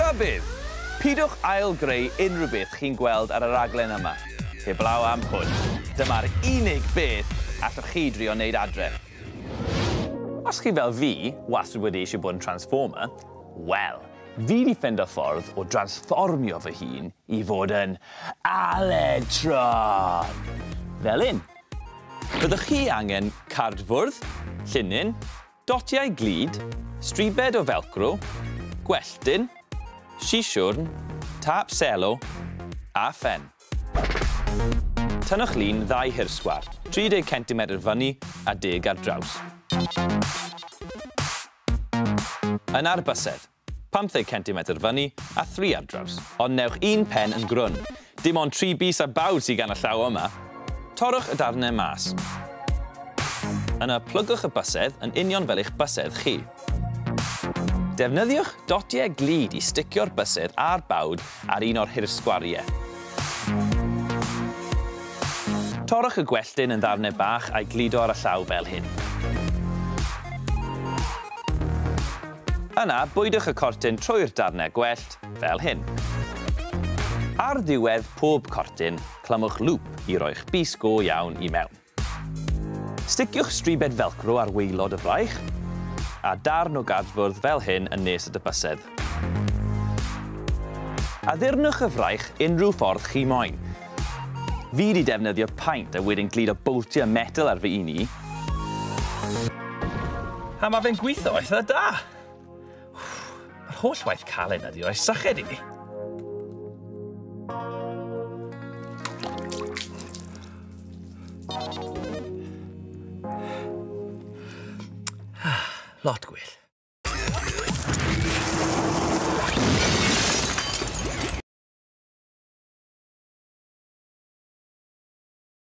Ta bydd, pidwch ail-greu unrhyw beth chi'n gweld ar y raglen yma. Heblaw am hwn, dyma'r unig beth allwch chi drio wneud adre. Os chi fel fi, wastad wedi eisiau bod yn transformer, wel, fi wedi ffeindio ffordd o transformio fy hun i fod yn aledron. Fel un. Byddwch chi angen cardfwrdd, llinyn, dotiau glud, stribed o felcro, gwelltyn, sisiwrn, tap selo a phen. Tynnwch lun 2 hirsgwar, 30 cm fyny a 10 ar draws. Yn ar bysedd, 15 cm fyny a 3 ar draws. Ond newch un pen yn grwn. Dim ond 3 bys a bawd sydd gan y llaw yma. Torrwch y darnau mas. Yna plygwch y bysedd yn union fel eich bysedd chi. Defnyddiwch dotiau glud i sticio'r bysedd a'r bawd ar un o'r hirsgwariau. Torrwch y gwelltyn yn ddarnau bach a'i gludo ar y llaw fel hyn. Yna, bwydwch y cortyn trwy'r darnau gwellt fel hyn. Ar ddiwedd pob cortyn, clymwch lŵp i roi'ch bys go iawn i mewn. Sticiwch stribed felcro ar waelod y braich, a darn o gardfwrdd fel hyn yn nes at y bysedd. Addurnwch y fraich unrhyw ffordd chi moyn. Fi wedi defnyddio paint a wedyn gludo boltiau metal ar fy un i. A mae fe'n gweithio eitha da. Mae'r holl waith caled ydi o'i syched i fi. Lot gwell.